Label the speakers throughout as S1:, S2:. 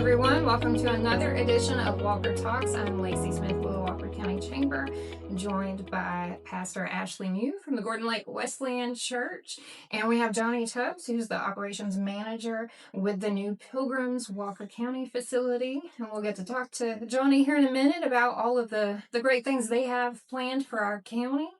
S1: everyone. Welcome to another edition of Walker Talks. I'm Lacey Smith with the Walker County Chamber, joined by Pastor Ashley Mew from the Gordon Lake Wesleyan Church. And we have Johnny Tubbs, who's the operations manager with the new Pilgrim's Walker County facility. And we'll get to talk to Johnny here in a minute about all of the great things they have planned for our county.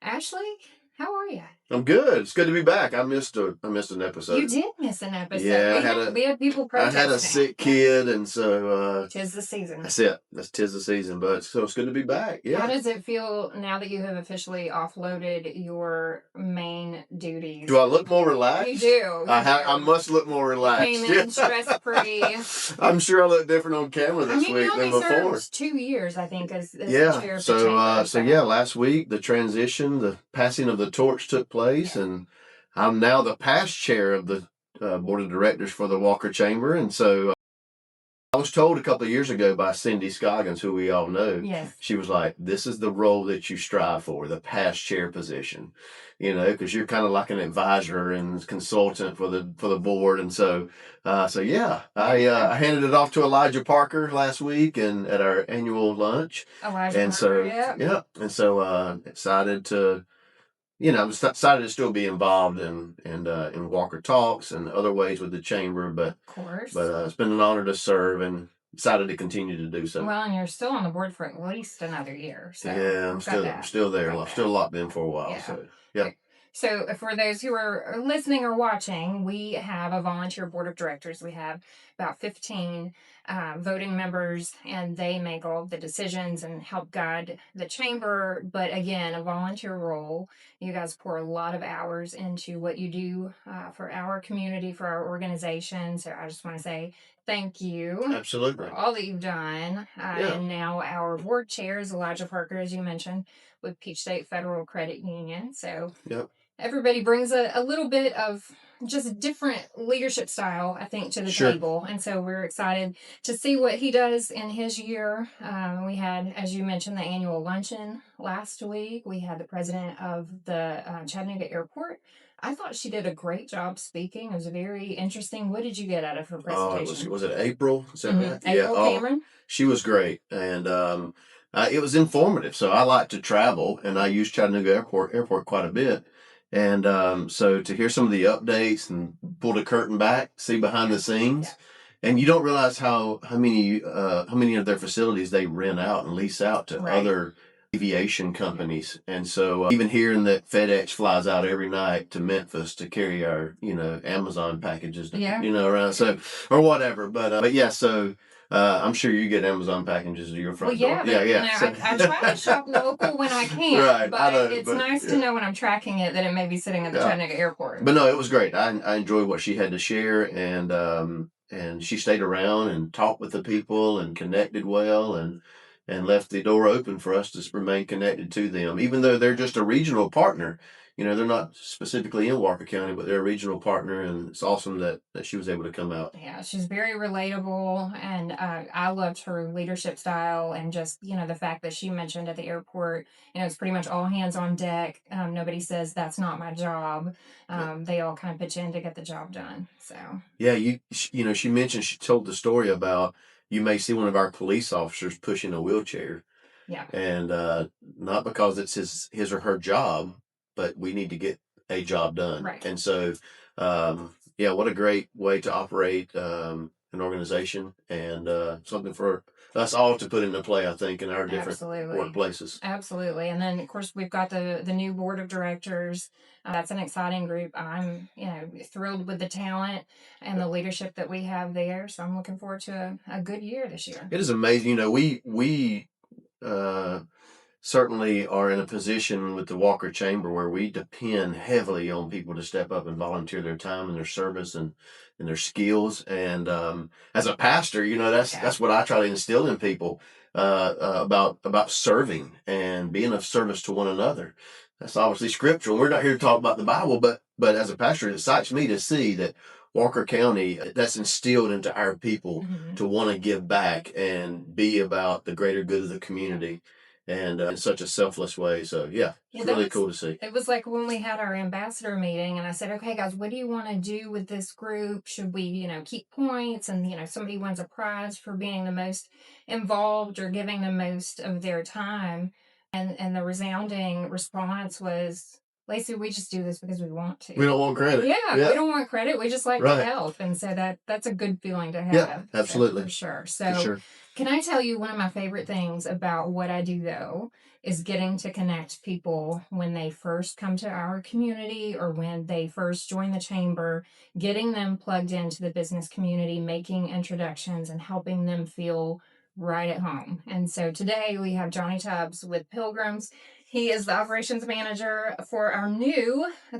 S1: Ashley, how are you?
S2: I'm good. It's good to be back. I missed an episode.
S1: You did miss an episode.
S2: Yeah,
S1: we had people protesting.
S2: I had a sick kid, and so
S1: tis the season.
S2: That's it. Tis the season. But so it's good to be back. Yeah.
S1: How does it feel now that you have officially offloaded your main duties?
S2: Do I look more relaxed?
S1: You do.
S2: I must look more relaxed.
S1: Came in stress-free.
S2: I'm sure I look different on camera this week than before.
S1: Served 2 years, I think, as the chair of the chamber.
S2: So last week the transition, the passing of the torch took place, and I'm now the past chair of the board of directors for the Walker Chamber. And so I was told a couple of years ago by Cindy Scoggins, who we all know.
S1: Yes.
S2: She was like, this is the role that you strive for, the past chair position, because you're kind of like an advisor and consultant for the board. And so I handed it off to Elijah Parker last week and at our annual lunch. Excited to I'm excited to still be involved in Walker Talks and other ways with the chamber, but
S1: of course,
S2: it's been an honor to serve and excited to continue to do so.
S1: Well, and you're still on the board for at least another year. So
S2: yeah, I'm still there. I'm still locked in for a while.
S1: Yeah.
S2: So yeah.
S1: So for those who are listening or watching, we have a volunteer board of directors. We have about 15 voting members, and they make all of the decisions and help guide the chamber. But again, a volunteer role. You guys pour a lot of hours into what you do for our community, for our organization. So I just want to say thank you.
S2: Absolutely.
S1: For all that you've done. And now our board chair is Elijah Parker, as you mentioned, with Peach State Federal Credit Union. So
S2: yep.
S1: Everybody brings a little bit of just different leadership style, I think, to the table. And so we're excited to see what he does in his year. We had, as you mentioned, the annual luncheon last week. We had the president of the Chattanooga Airport. I thought she did a great job speaking. It was very interesting. What did you get out of her presentation?
S2: Was it April?
S1: April Cameron?
S2: She was great. And it was informative. So I like to travel, and I use Chattanooga Airport quite a bit. And so to hear some of the updates and pull the curtain back, see behind the scenes, and you don't realize how many of their facilities they rent out and lease out to other aviation companies. And so even hearing that FedEx flies out every night to Memphis to carry our Amazon packages, around, so or whatever. But yeah, so. I'm sure you get Amazon packages to your front door.
S1: I try to shop local when I can,
S2: right,
S1: but it's nice to know when I'm tracking it that it may be sitting at the Chattanooga Airport.
S2: But no, it was great. I enjoyed what she had to share, and she stayed around and talked with the people and connected well and left the door open for us to remain connected to them, even though they're just a regional partner. They're not specifically in Walker County, but they're a regional partner, and it's awesome that she was able to come out.
S1: Yeah, she's very relatable, and I loved her leadership style, and just, the fact that she mentioned at the airport, it's pretty much all hands on deck. Nobody says that's not my job. They all kind of pitch in to get the job done. So
S2: yeah, she told the story about you may see one of our police officers pushing a wheelchair.
S1: Yeah,
S2: and not because it's his or her job, but we need to get a job done.
S1: Right.
S2: And so, what a great way to operate an organization, and something for us all to put into play, I think, in our different workplaces.
S1: Absolutely. And then, of course, we've got the new board of directors. That's an exciting group. I'm, thrilled with the talent and the leadership that we have there. So I'm looking forward to a good year this year.
S2: It is amazing. We certainly are in a position with the Walker Chamber where we depend heavily on people to step up and volunteer their time and their service and their skills. And as a pastor, that's what I try to instill in people about serving and being of service to one another. That's obviously scriptural. We're not here to talk about the Bible, but as a pastor, it excites me to see that Walker County, that's instilled into our people to want to give back and be about the greater good of the community. and in such a selfless way. So yeah, it's really cool to see.
S1: It was like when we had our ambassador meeting, and I said, okay, guys, what do you want to do with this group? Should we, keep points? And, somebody wins a prize for being the most involved or giving the most of their time. And the resounding response was, Lacey, we just do this because we want to.
S2: We don't want credit.
S1: Yeah, we don't want credit. We just like to help. And so that's a good feeling to have.
S2: Yeah, absolutely.
S1: For sure. So can I tell you one of my favorite things about what I do, though, is getting to connect people when they first come to our community or when they first join the chamber, getting them plugged into the business community, making introductions, and helping them feel right at home. And so today we have Johnny Tubbs with Pilgrims. He is the operations manager for our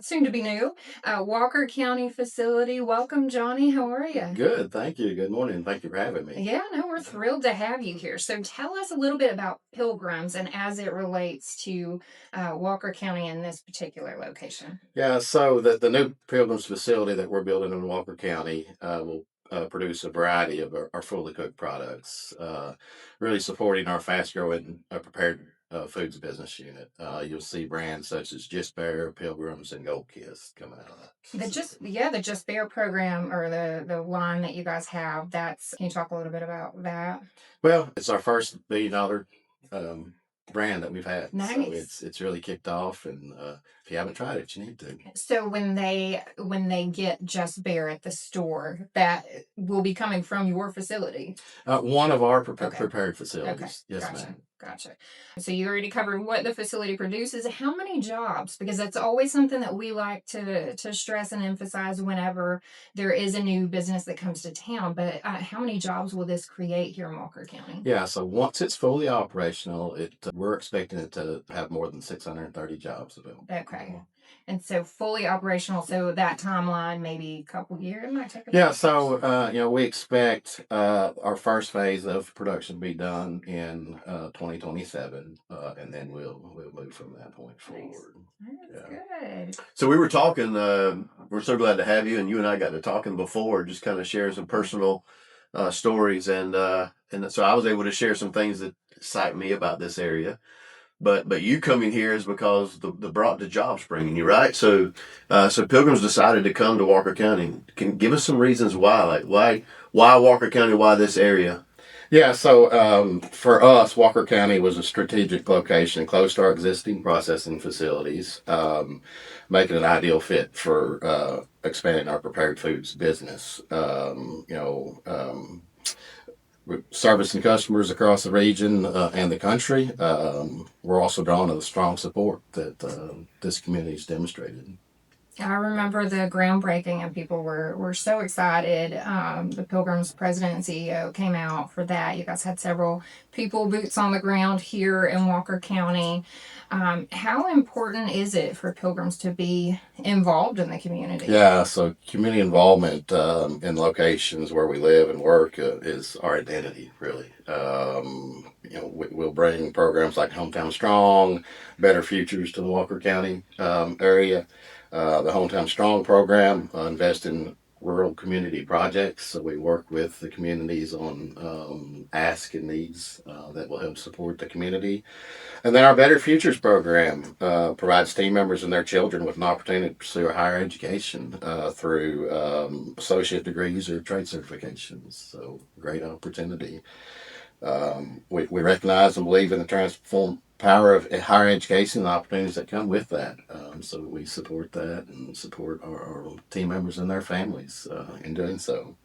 S1: soon to be new, Walker County facility. Welcome, Johnny. How are you?
S3: Good. Thank you. Good morning. Thank you for having me.
S1: Yeah, no, we're thrilled to have you here. So tell us a little bit about Pilgrims and as it relates to Walker County in this particular location.
S3: Yeah, so the new Pilgrims facility that we're building in Walker County will produce a variety of our fully cooked products, really supporting our fast-growing prepared foods business unit. You'll see brands such as Just Bear, Pilgrims, and Gold Kiss coming out of that.
S1: The Just Bear program, or the line that you guys have, can you talk a little bit about that?
S3: Well, it's our first $1 billion brand that we've had.
S1: Nice.
S3: So it's really kicked off, and if you haven't tried it, you need to.
S1: So when they get Just Bear at the store, that will be coming from your facility.
S3: One of our prepared facilities.
S1: Okay.
S3: Yes,
S1: Gotcha.
S3: ma'am.
S1: Gotcha. So you already covered what the facility produces. How many jobs? Because that's always something that we like to stress and emphasize whenever there is a new business that comes to town. But how many jobs will this create here in Walker County?
S3: Yeah, so once it's fully operational, we're expecting it to have more than 630 jobs available.
S1: Okay. And so fully operational, so that timeline, maybe a couple years, it might take a
S3: Yeah, so we expect our first phase of production to be done in 2027, and then we'll move from that point forward.
S1: That's good.
S2: So we were talking. We're so glad to have you, and you and I got to talking before, just kind of sharing some personal stories, and so I was able to share some things that excite me about this area. But you coming here is because the jobs bringing you, right? So Pilgrims decided to come to Walker County. Can you give us some reasons why? Like why Walker County? Why this area?
S3: Yeah, so for us, Walker County was a strategic location close to our existing processing facilities, making it an ideal fit for expanding our prepared foods business. We're servicing customers across the region and the country. We're also drawn to the strong support that this community has demonstrated.
S1: I remember the groundbreaking, and people were so excited. The Pilgrims president and CEO came out for that. You guys had several people, boots on the ground here in Walker County. How important is it for Pilgrims to be involved in the community?
S3: Yeah, so community involvement in locations where we live and work is our identity, really. We'll bring programs like Hometown Strong, Better Futures to the Walker County area. The Hometown Strong program invest in rural community projects. So we work with the communities on ask and needs that will help support the community. And then our Better Futures program provides team members and their children with an opportunity to pursue a higher education through associate degrees or trade certifications. So great opportunity. We recognize and believe in the transform power of higher education and the opportunities that come with that. So we support that and support our team members and their families in doing so.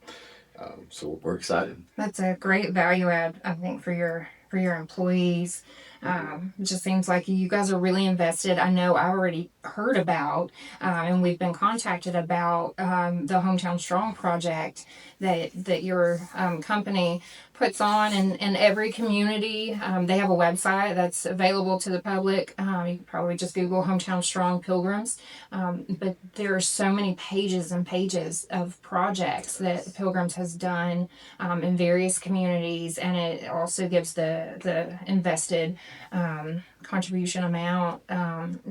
S3: So we're excited.
S1: That's a great value add, I think, for your employees. It just seems like you guys are really invested. I know I already heard about, and we've been contacted about the Hometown Strong project that your company puts on in every community. They have a website that's available to the public. You can probably just Google Hometown Strong Pilgrims. But there are so many pages and pages of projects that Pilgrims has done in various communities, and it also gives the invested contribution amount,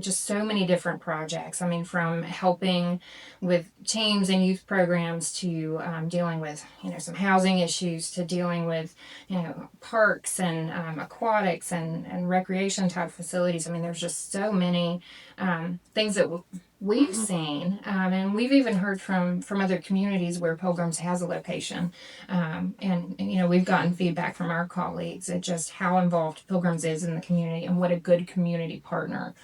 S1: just so many different projects. I mean, from helping with teams and youth programs to dealing with some housing issues, to dealing with, parks and aquatics and recreation type facilities. I mean, there's just so many things that we've seen, and we've even heard from other communities where Pilgrims has a location, and we've gotten feedback from our colleagues at just how involved Pilgrims is in the community and what a good community partner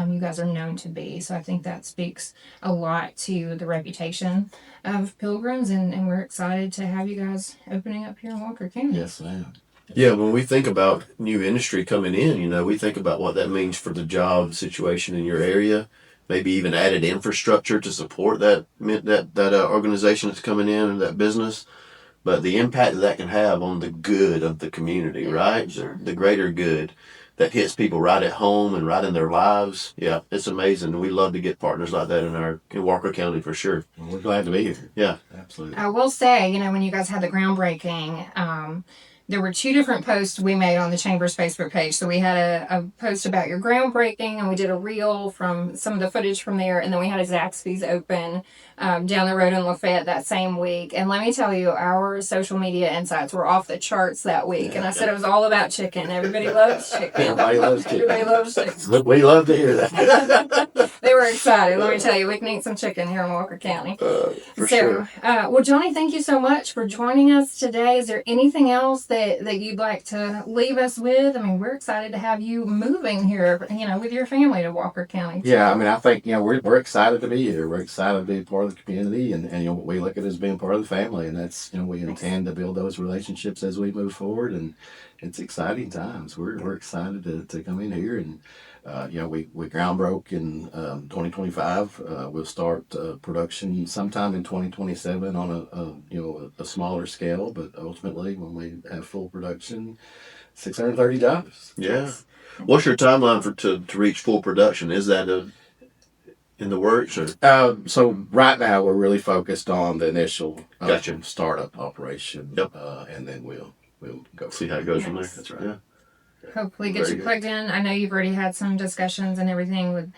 S1: you guys are known to be. So I think that speaks a lot to the reputation of Pilgrims, and we're excited to have you guys opening up here in Walker County.
S3: Yes, ma'am.
S2: Yeah, when we think about new industry coming in, we think about what that means for the job situation in your area. Maybe even added infrastructure to support that organization that's coming in and that business. But the impact that can have on the good of the community, right?
S1: Sure.
S2: The greater good that hits people right at home and right in their lives. Yeah, it's amazing. We love to get partners like that in Walker County for sure.
S3: Well, we're glad to be here.
S2: Yeah,
S3: absolutely.
S1: I will say, when you guys had the groundbreaking, there were 2 different posts we made on the Chamber's Facebook page. So we had a post about your groundbreaking, and we did a reel from some of the footage from there, and then we had a Zaxby's open down the road in Lafayette that same week. And let me tell you, our social media insights were off the charts that week. And I said it was all about chicken. Everybody loves chicken.
S3: Everybody loves chicken.
S1: Everybody loves chicken.
S3: We love to hear that.
S1: They were excited. Let me tell you, we can eat some chicken here in Walker County.
S2: For sure.
S1: Well, Johnny, thank you so much for joining us today. Is there anything else that you'd like to leave us with? I mean, we're excited to have you moving here, with your family to Walker County.
S3: Yeah, I mean, I think, we're excited to be here. We're excited to be part of the community, and we look at it as being part of the family, and that's, we intend to build those relationships as we move forward, and it's exciting times. We're excited to come in here, and we ground broke in 2025. We'll start production sometime in 2027 on a smaller scale, but ultimately when we have full production, 630 jobs.
S2: Yeah. What's your timeline to reach full production? Is that in the works? Or?
S3: So right now we're really focused on the initial
S2: Gotcha.
S3: startup operation.
S2: Yep.
S3: And then we'll go
S2: See how it goes from there.
S1: Yes.
S3: That's right.
S2: Yeah.
S1: Hopefully get
S2: Very
S1: you plugged in. I know you've already had some discussions and everything with,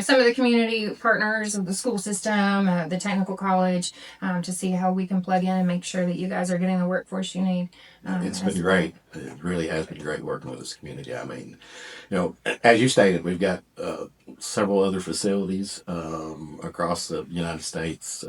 S1: some of the community partners of the school system, the technical college, to see how we can plug in and make sure that you guys are getting the workforce you need.
S3: It's been great. It really has been great working with this community. I mean, as you stated, we've got several other facilities across the United States,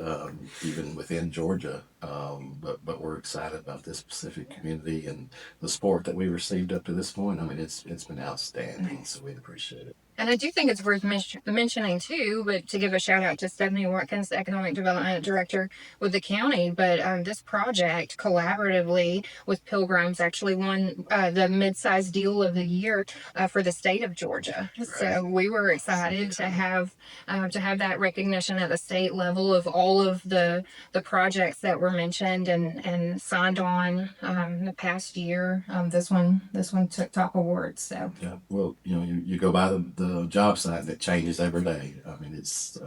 S3: even within Georgia. But we're excited about this specific community and the support that we received up to this point. I mean, it's been outstanding, so we appreciate it.
S1: And I do think it's worth mentioning too, but to give a shout out to Stephanie Watkins, the Economic Development Director with the county. But this project collaboratively with Pilgrims actually won the mid-sized deal of the year for the state of Georgia. Right. So we were excited to have that recognition at the state level of all of the projects that were mentioned and signed on the past year. This one took top awards. So
S3: yeah, well, you go by the job site that changes every day. I mean, it's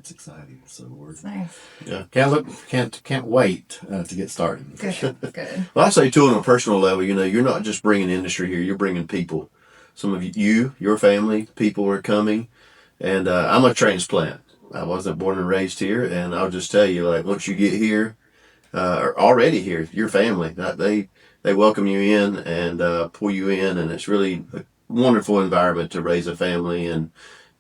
S3: exciting. So we're
S1: nice.
S2: Yeah.
S3: Can't wait to get started.
S1: Good.
S2: Well, I say too, on a personal level, you're not just bringing industry here; you're bringing people. Some of your family, people are coming, and I'm a transplant. I wasn't born and raised here, and I'll just tell you, like once you get here, or already here, your family, they welcome you in and pull you in, and it's really a wonderful environment to raise a family and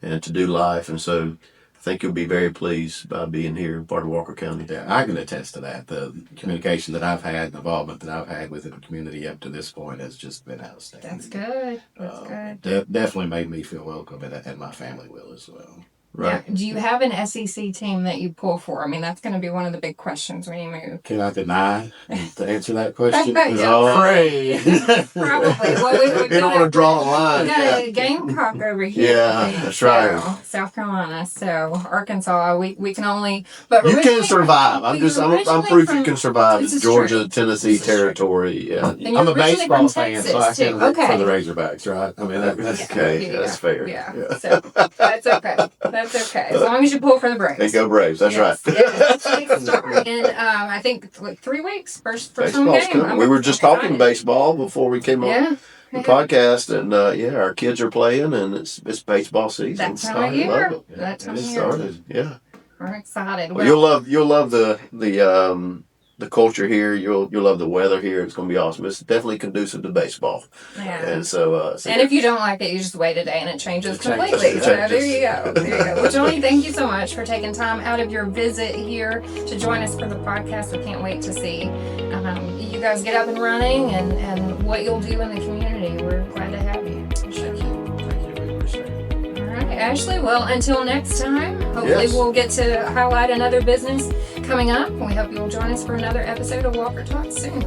S2: to do life. And so I think you'll be very pleased by being here, part of Walker County.
S3: Yeah, I can attest to that. The communication that I've had, the involvement that I've had with the community up to this point has just been outstanding.
S1: That's good. That's good.
S3: Definitely made me feel welcome, and my family will as well.
S2: Right.
S1: Yeah. Do you have an SEC team that you pull for? I mean, that's going to be one of the big questions when you move.
S3: Can I deny to answer that question?
S1: Yeah.
S3: Pray.
S1: Probably. Well,
S2: You don't want to draw a line.
S1: We got a Gamecock over here.
S2: Yeah, that's right.
S1: South Carolina. So Arkansas, we can only. But
S2: You can survive. I'm proof you can survive
S1: This
S2: the
S1: is
S2: Georgia,
S1: true.
S2: Tennessee territory. Yeah.
S1: And you're
S3: I'm a
S1: originally
S3: baseball
S1: from
S3: fan,
S1: Texas,
S3: so I can root
S1: too.
S3: for the Razorbacks, right? I mean, that's
S2: Okay, that's fair.
S1: Yeah. So that's okay. That's okay. As long as you pull for the Braves.
S2: They go Braves. That's right.
S1: Yeah. In I think 3 weeks. First home
S2: Baseball's
S1: game.
S2: coming. We were just talking baseball before we came on the podcast, and our kids are playing, and it's baseball season.
S1: That time of year.
S2: It started. Yeah.
S1: We're excited.
S2: Well, you'll love the the culture here. You'll love the weather here. It's going to be awesome. It's definitely conducive to baseball.
S1: Yeah.
S2: And so,
S1: and if you don't like it, you just wait a day and it changes completely.
S2: It
S1: So
S2: changes.
S1: there you go. There you go. Well, Johnny, thank you so much for taking time out of your visit here to join us for the podcast. We can't wait to see you guys get up and running and what you'll do in the community. We're glad to have you.
S3: Thank you. We appreciate it.
S1: All right, Ashley. Well, until next time, hopefully
S2: Yes.
S1: we'll get to highlight another business coming up. We hope you'll join us for another episode of Walker Talks soon.